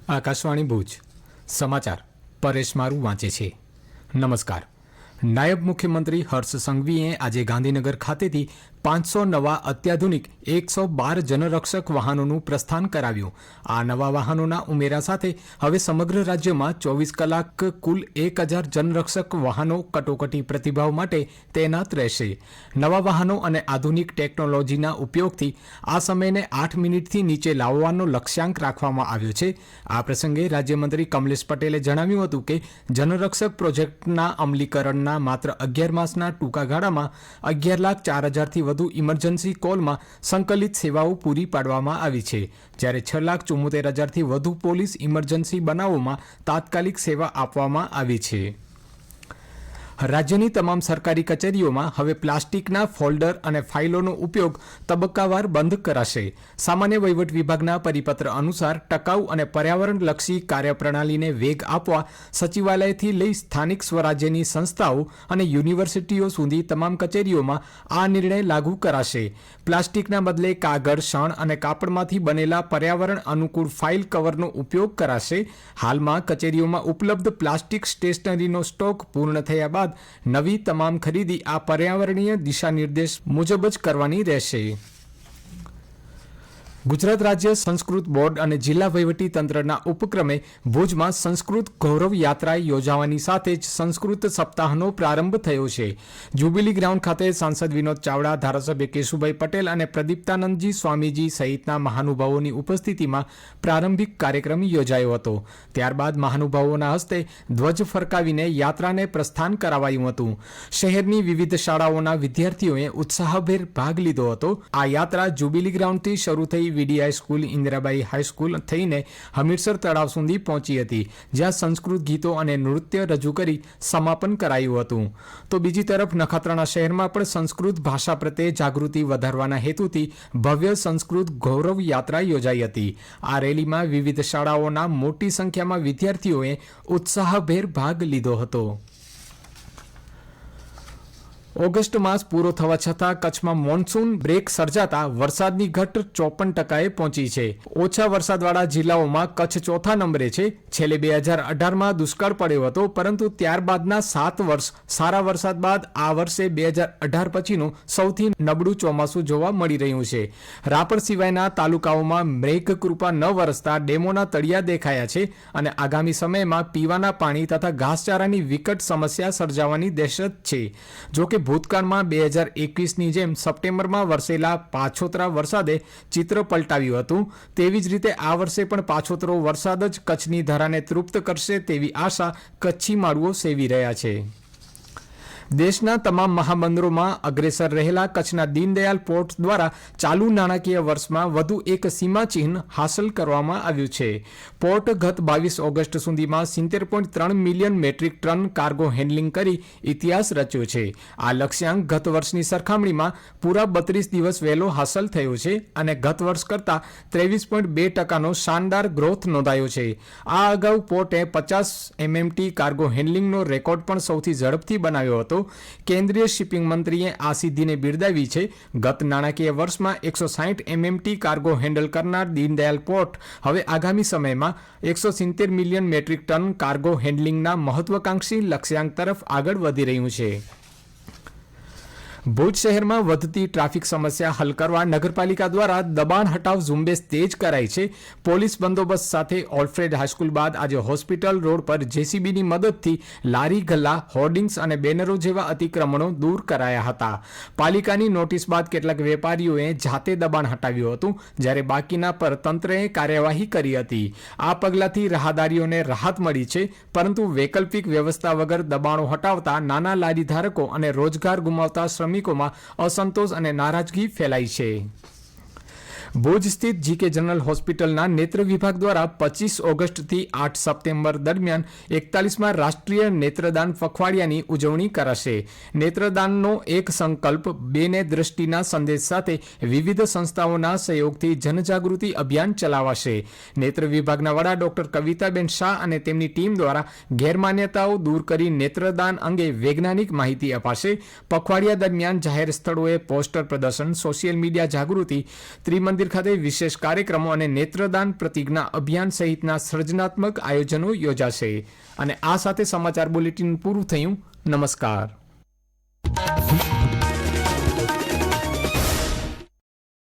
આકાશવાણી ભુજ સમાચાર પરેશ મારું વાંચે છે. નમસ્કાર. નાયબ મુખ્યમંત્રી હર્ષ સંઘવીએ આજે ગાંધીનગર ખાતેથી 500 નવા અત્યાધુનિક 112 જનરક્ષક વાહનોનું પ્રસ્થાન કરાવ્યું. આ નવા વાહનોના ઉમેરા સાથે હવે સમગ્ર રાજ્યમાં 24 કલાક કુલ 1000 જનરક્ષક વાહનો કટોકટી પ્રતિભાવ માટે તૈનાત રહેશે. નવા વાહનો અને આધુનિક ટેકનોલોજીના ઉપયોગથી આ સમયને 8 મિનિટથી નીચે લાવવાનો લક્ષ્યાંક રાખવામાં આવ્યો છે. આ પ્રસંગે રાજ્યમંત્રી કમલેશ પટેલે જણાવ્યું હતું કે જનરક્ષક પ્રોજેક્ટના અમલીકરણના માત્ર 11 માસના ટૂંકા ગાળામાં 11,04,000થી વધુ ઇમરજન્સી કોલમાં સંકલિત સેવાઓ પૂરી પાડવામાં આવી છે, જ્યારે 6,74,000થી વધુ પોલીસ ઇમરજન્સી બનાવોમાં તાત્કાલિક સેવા આપવામાં આવી છે. રાજ્યની તમામ સરકારી કચેરીઓમાં હવે પ્લાસ્ટિકના ફોલ્ડર અને ફાઇલોનો ઉપયોગ તબક્કાવાર બંધ કરાશે. સામાન્ય વહીવટ વિભાગના પરિપત્ર અનુસાર ટકાઉ અને પર્યાવરણલક્ષી કાર્યપ્રણાલીને વેગ આપવા સચિવાલયથી લઈ સ્થાનિક સ્વરાજ્યની સંસ્થાઓ અને યુનિવર્સિટીઓ સુધી તમામ કચેરીઓમાં આ નિર્ણય લાગુ કરાશે. પ્લાસ્ટિકના બદલે કાગળ, શણ અને કાપડમાંથી બનેલા પર્યાવરણ અનુકૂળ ફાઇલ કવરનો ઉપયોગ કરાશે. હાલમાં કચેરીઓમાં ઉપલબ્ધ પ્લાસ્ટિક સ્ટેશનરીનો સ્ટોક પૂર્ણ થયા બાદ નવી તમામ ખરીદી આ પર્યાવરણીય દિશાનિર્દેશ મુજબ જ કરવાની રહેશે. ગુજરાત રાજ્ય સંસ્કૃત બોર્ડ અને જિલ્લા વહીવટી તંત્રના ઉપક્રમે ભુજમાં સંસ્કૃત ગૌરવ યાત્રા યોજાવાની સાથે જ સંસ્કૃત સપ્તાહનો પ્રારંભ થયો છે. જ્યુબિલી ગ્રાઉન્ડ ખાતે સાંસદ વિનોદ ચાવડા, ધારાસભ્ય કેશુભાઈ પટેલ અને પ્રદીપ્તાનંદજી સ્વામીજી સહિતના મહાનુભાવોની ઉપસ્થિતિમાં પ્રારંભિક કાર્યક્રમ યોજાયો હતો. ત્યારબાદ મહાનુભાવોના હસ્તે ધ્વજ ફરકાવીને યાત્રાને પ્રસ્થાન કરાવાયું હતું. શહેરની વિવિધ શાળાઓના વિદ્યાર્થીઓએ ઉત્સાહભેર ભાગ લીધો હતો. આ યાત્રા જ્યુબિલી ગ્રાઉન્ડથી શરૂ થઈ વીડી હાઈસ્કૂલ, ઇન્દિરાબાઈ હાઈસ્કૂલ થઈને હમીરસર તળાવ સુધી પહોંચી હતી, જ્યાં સંસ્કૃત ગીતો અને નૃત્ય રજૂ કરી સમાપન કરાયું હતું. તો બીજી તરફ નખત્રાણા શહેરમાં પણ સંસ્કૃત ભાષા પ્રત્યે જાગૃતિ વધારવાના હેતુથી ભવ્ય સંસ્કૃત ગૌરવ યાત્રા યોજાઈ હતી. આ રેલીમાં વિવિધ શાળાઓના મોટી સંખ્યામાં વિદ્યાર્થીઓએ ઉત્સાહભેર ભાગ લીધો હતો. ઓગસ્ટ માસ પૂરો થવા છતાં કચ્છમાં મોન્સૂન બ્રેક સર્જાતા વરસાદની ઘટ 54%એ પહોંચી છે. ઓછા વરસાદવાળા જિલ્લાઓમાં કચ્છ ચોથા નંબરે છે. છેલ્લે 2018માં દુષ્કાળ પડ્યો હતો, પરંતુ ત્યારબાદના 7 વર્ષ સારા વરસાદ બાદ આ વર્ષે 2018 પછીનું સૌથી નબળું ચોમાસું જોવા મળી રહ્યું છે. રાપર સિવાયના તાલુકાઓમાં મેઘકૃપા ન વરસતા ડેમોના તળિયા દેખાયા છે અને આગામી સમયમાં પીવાના પાણી તથા ઘાસચારાની વિકટ સમસ્યા સર્જાવાની દહેશત છે. જોકે ભૂતકાળમાં 2021ની જેમ સપ્ટેમ્બરમાં વરસેલા પાછોતરા વરસાદે ચિત્ર પલટાવ્યું હતું, તેવી જ રીતે આ વર્ષે પણ પાછોતરો વરસાદ જ કચ્છની ધરાને તૃપ્ત કરશે તેવી આશા કચ્છી માળુઓ સેવી રહ્યા છે. દેશના તમામ મહાબંદરોમાં અગ્રેસર રહેલા કચ્છના દીનદયાલ પોર્ટ દ્વારા ચાલુ નાણાકીય વર્ષમાં વધુ એક સીમાચિહ્ન હાંસલ કરવામાં આવ્યું છે. પોર્ટ ગત 22 ઓગસ્ટ સુધીમાં 70.3 million metric tonne cargo handling કરી ઇતિહાસ રચ્યો છે. આ લક્ષ્યાંક ગત વર્ષની સરખામણીમાં પૂરા 32 દિવસ વહેલો હાંસલ થયો છે અને ગત વર્ષ કરતાં 23.2%નો શાનદાર ગ્રોથ નોંધાયો છે. આ અગાઉ પોર્ટે 50 MMT કાર્ગો હેન્ડલિંગનો રેકોર્ડ પણ સૌથી ઝડપથી બનાવ્યો હતો. કેન્દ્રીય શિપિંગ મંત્રીએ આ સિદ્ધિને બિરદાવી છે. ગત નાણાકીય વર્ષમાં 160 MMT કાર્ગો હેન્ડલ કરનાર દીનદયાલ પોર્ટ હવે આગામી સમયમાં 170 મિલિયન મેટ્રિક ટન કાર્ગો હેન્ડલિંગના મહત્વાકાંક્ષી લક્ષ્યાંક તરફ આગળ વધી રહ્યું છે. ભુજ શહેરમાં વધતી ટ્રાફિક સમસ્યા હલ કરવા નગરપાલિકા દ્વારા દબાણ હટાવ ઝુંબેશ તેજ કરાઈ છે. પોલીસ બંદોબસ્ત સાથે ઓલ્ફ્રેડ હાઈસ્કૂલ બાદ આજે હોસ્પિટલ રોડ પર જેસીબીની મદદથી લારી ગલ્લા, હોર્ડિંગ્સ અને બેનરો જેવા અતિક્રમણો દૂર કરાયા હતા. પાલિકાની નોટિસ બાદ કેટલાક વેપારીઓએ જાતે દબાણ હટાવ્યું હતું, જ્યારે બાકીના પર તંત્રએ કાર્યવાહી કરી હતી. આ પગલાંથી રાહદારીઓને રાહત મળી છે, પરંતુ વૈકલ્પિક વ્યવસ્થા વગર દબાણો હટાવતા નાના લારી ધારકો અને રોજગાર ગુમાવતા શ્રમિકોમાં અસંતોષ અને નારાજગી ફેલાઈ છે. ભુજ સ્થિત જીકે જનરલ હોસ્પિટલના નેત્ર વિભાગ દ્વારા 25 ઓગસ્ટથી 8 સપ્ટેમ્બર દરમિયાન 41માં રાષ્ટ્રીય નેત્રદાન પખવાડિયાની ઉજવણી કરાશે. નેત્રદાનનો એક સંકલ્પ, બેને દ્રષ્ટિના સંદેશ સાથે વિવિધ સંસ્થાઓના સહયોગથી જનજાગૃતિ અભિયાન ચલાવાશે. નેત્ર વિભાગના વડા ડોક્ટર કવિતાબેન શાહ અને તેમની ટીમ દ્વારા ગેરમાન્યતાઓ દૂર કરી નેત્રદાન અંગે વૈજ્ઞાનિક માહિતી અપાશે. પખવાડિયા દરમિયાન જાહેર સ્થળોએ પોસ્ટર પ્રદર્શન, સોશિયલ મીડિયા જાગૃતિ, ત્રિમંત્રી મંદિર ખાતે વિશેષ કાર્યક્રમો અને નેત્રદાન પ્રતિજ્ઞા અભિયાન સહિતના સર્જનાત્મક આયોજનો યોજાશે. અને આ સાથે સમાચાર બુલેટિન પૂરું થયું. નમસ્કાર.